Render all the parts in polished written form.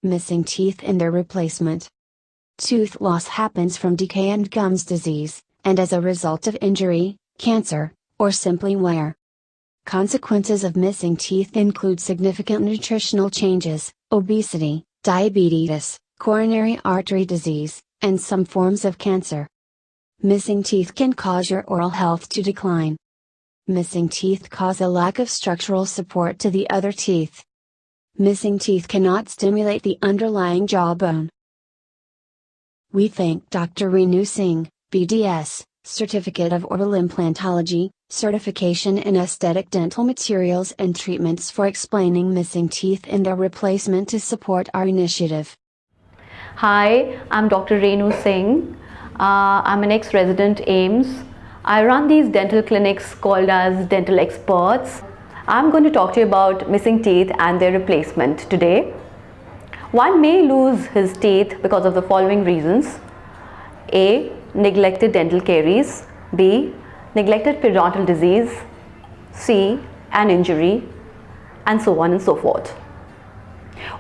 Missing teeth and their replacement. Tooth loss happens from decay and gums disease, and as a result of injury, cancer, or simply wear. Consequences of missing teeth include significant nutritional changes, obesity, diabetes, coronary artery disease, and some forms of cancer. Missing teeth can cause your oral health to decline. Missing teeth cause a lack of structural support to the other teeth. Missing teeth cannot stimulate the underlying jawbone. We thank Dr. Renu Singh, BDS, Certificate of Oral Implantology, Certification in Aesthetic Dental Materials and Treatments for explaining missing teeth and their replacement to support our initiative. Hi, I'm Dr. Renu Singh. I'm an ex-resident AIMS. I run these dental clinics called as Dental Experts. I'm going to talk to you about missing teeth and their replacement today. One may lose his teeth because of the following reasons. A. Neglected dental caries. B. Neglected periodontal disease. C. An injury, and so on and so forth.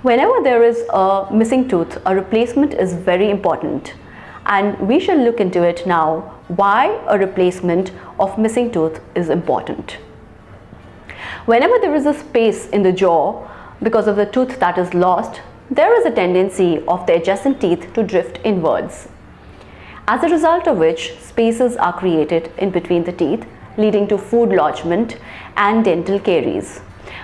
Whenever there is a missing tooth, a replacement is very important, and we shall look into it now why a replacement of missing tooth is important. Whenever there is a space in the jaw because of the tooth that is lost, there is a tendency of the adjacent teeth to drift inwards, as a result of which spaces are created in between the teeth, leading to food lodgement and dental caries.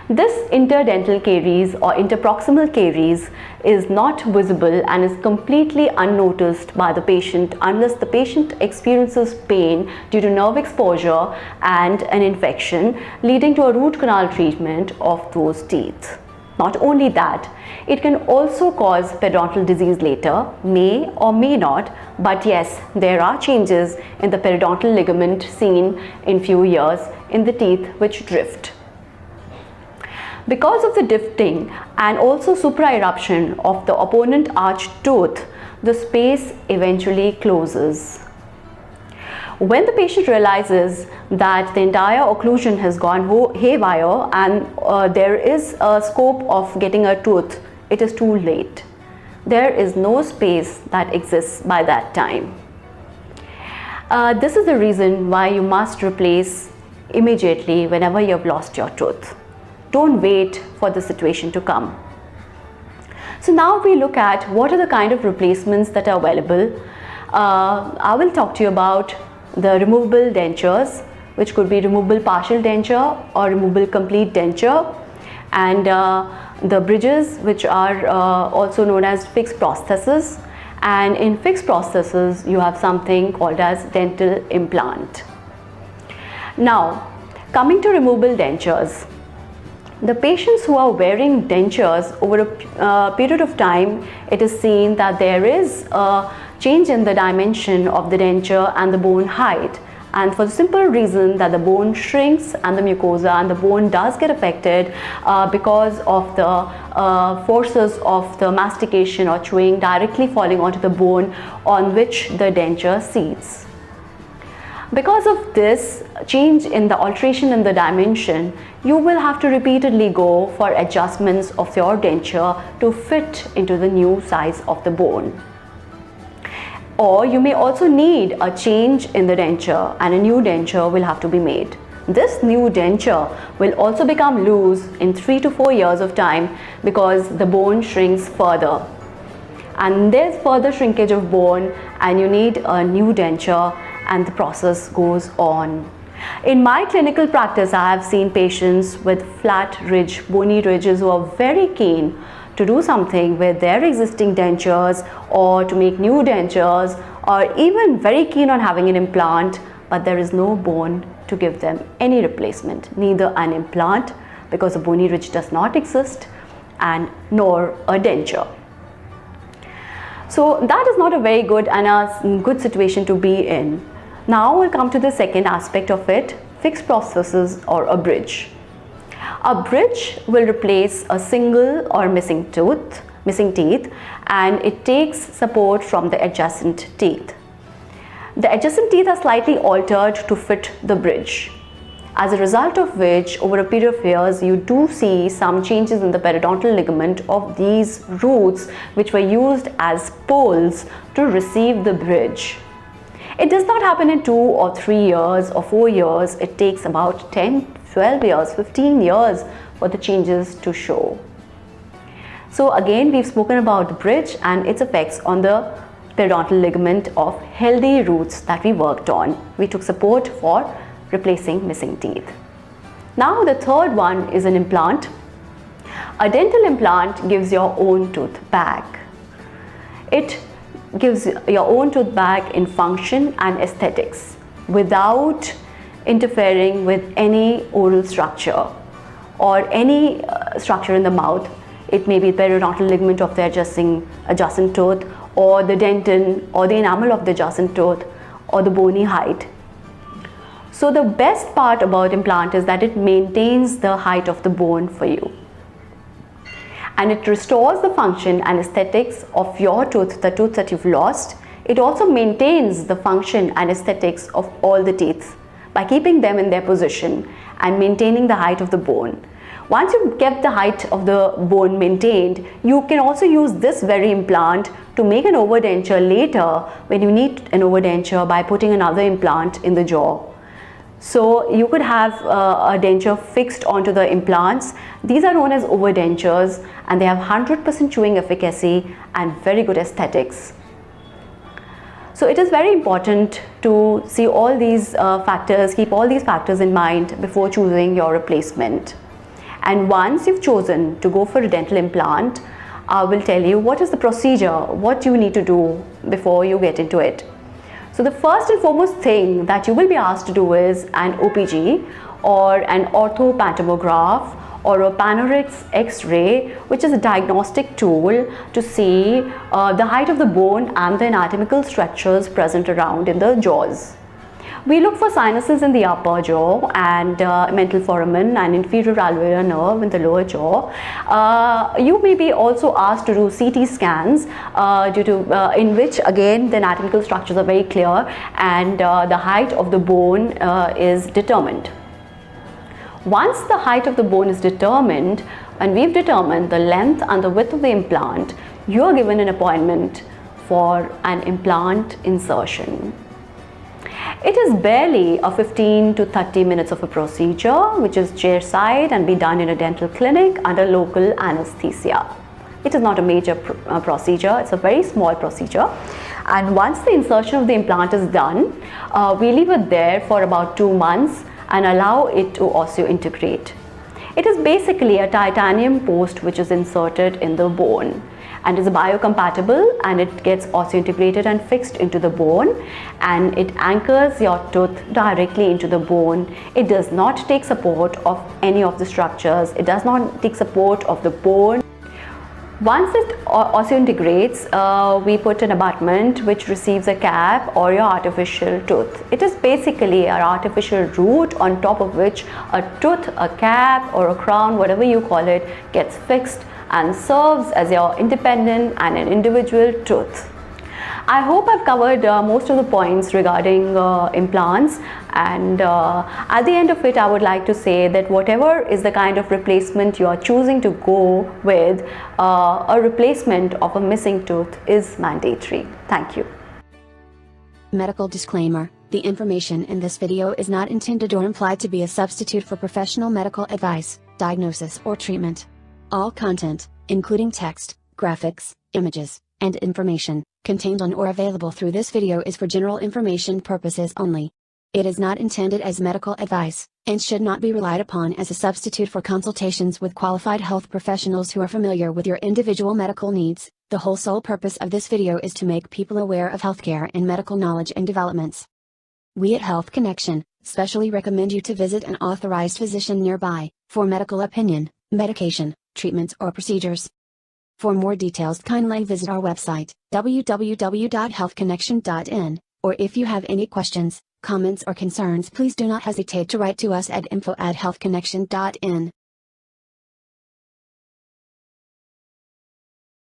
This interdental caries or interproximal caries is not visible and is completely unnoticed by the patient unless the patient experiences pain due to nerve exposure and an infection, leading to a root canal treatment of those teeth. Not only that, it can also cause periodontal disease later, may or may not, but yes, there are changes in the periodontal ligament seen in few years in the teeth which drift. Because of the drifting and also supra-eruption of the opponent arch tooth, the space eventually closes. When the patient realizes that the entire occlusion has gone haywire and there is a scope of getting a tooth, it is too late. There is no space that exists by that time. This is the reason why you must replace immediately whenever you have lost your tooth. Don't wait for the situation to come. So now we look at what are the kind of replacements that are available. I will talk to you about the removable dentures, which could be removable partial denture or removable complete denture, and the bridges, which are also known as fixed prostheses. And in fixed prostheses, you have something called as dental implant. Now, coming to removable dentures, the patients who are wearing dentures over a period of time, it is seen that there is a change in the dimension of the denture and the bone height, and for the simple reason that the bone shrinks and the mucosa and the bone does get affected because of the forces of the mastication or chewing directly falling onto the bone on which the denture seats. Because of this change in the alteration in the dimension, you will have to repeatedly go for adjustments of your denture to fit into the new size of the bone. Or you may also need a change in the denture and a new denture will have to be made. This new denture will also become loose in 3 to 4 years of time because the bone shrinks further. And there's further shrinkage of bone and you need a new denture, and the process goes on. In my clinical practice, I have seen patients with flat ridge, bony ridges who are very keen to do something with their existing dentures or to make new dentures, or even very keen on having an implant, but there is no bone to give them any replacement, neither an implant because a bony ridge does not exist and nor a denture. So that is not a very good and a good situation to be in. Now we'll come to the second aspect of it, fixed prosthesis or a bridge. A bridge will replace a single or missing teeth, and it takes support from the adjacent teeth. The adjacent teeth are slightly altered to fit the bridge, as a result of which over a period of years you do see some changes in the periodontal ligament of these roots which were used as poles to receive the bridge. It does not happen in 2 or 3 years or 4 years. It takes about 10, 12 years, 15 years for the changes to show. So again, we've spoken about the bridge and its effects on the periodontal ligament of healthy roots that we worked on. We took support for replacing missing teeth. Now the third one is an implant. A dental implant gives your own tooth back. It gives your own tooth back in function and aesthetics without interfering with any oral structure or any structure in the mouth. It may be the periodontal ligament of the adjacent tooth, or the dentin, or the enamel of the adjacent tooth, or the bony height. So the best part about implant is that it maintains the height of the bone for you. And it restores the function and aesthetics of your tooth, the tooth that you've lost. It also maintains the function and aesthetics of all the teeth by keeping them in their position and maintaining the height of the bone. Once you get the height of the bone maintained, you can also use this very implant to make an overdenture later when you need an overdenture by putting another implant in the jaw. So you could have a denture fixed onto the implants. These are known as overdentures and they have 100% chewing efficacy and very good aesthetics. So it is very important to see all these factors, keep all these factors in mind before choosing your replacement. And once you've chosen to go for a dental implant, I will tell you what is the procedure, what you need to do before you get into it. So the first and foremost thing that you will be asked to do is an OPG or an orthopantomograph or a panoramic X-ray, which is a diagnostic tool to see the height of the bone and the anatomical structures present around in the jaws. We look for sinuses in the upper jaw and mental foramen and inferior alveolar nerve in the lower jaw. You may be also asked to do CT scans in which again the anatomical structures are very clear and the height of the bone is determined. Once the height of the bone is determined and we've determined the length and the width of the implant, you are given an appointment for an implant insertion. It is barely a 15 to 30 minutes of a procedure which is chairside and be done in a dental clinic under local anesthesia. It is not a major procedure, it's a very small procedure. And once the insertion of the implant is done, we leave it there for about 2 months and allow it to osseointegrate. It is basically a titanium post which is inserted in the bone and is biocompatible, and it gets osseointegrated and fixed into the bone, and it anchors your tooth directly into the bone. It does not take support of any of the structures. It does not take support of the bone. Once it osseointegrates, we put an abutment which receives a cap or your artificial tooth. It is basically an artificial root on top of which a tooth, a cap or a crown, whatever you call it, gets fixed and serves as your independent and an individual tooth. I hope I've covered most of the points regarding implants, and at the end of it I would like to say that whatever is the kind of replacement you are choosing to go with, a replacement of a missing tooth is mandatory. Thank you. Medical disclaimer: the information in this video is not intended or implied to be a substitute for professional medical advice, diagnosis or treatment. All content, including text, graphics, images, and information, contained on or available through this video is for general information purposes only. It is not intended as medical advice, and should not be relied upon as a substitute for consultations with qualified health professionals who are familiar with your individual medical needs. The whole sole purpose of this video is to make people aware of healthcare and medical knowledge and developments. We at Health Connection specially recommend you to visit an authorized physician nearby for medical opinion, medication, treatments or procedures. For more details, kindly visit our website, www.healthconnection.in, or if you have any questions, comments or concerns, please do not hesitate to write to us at info@healthconnection.in.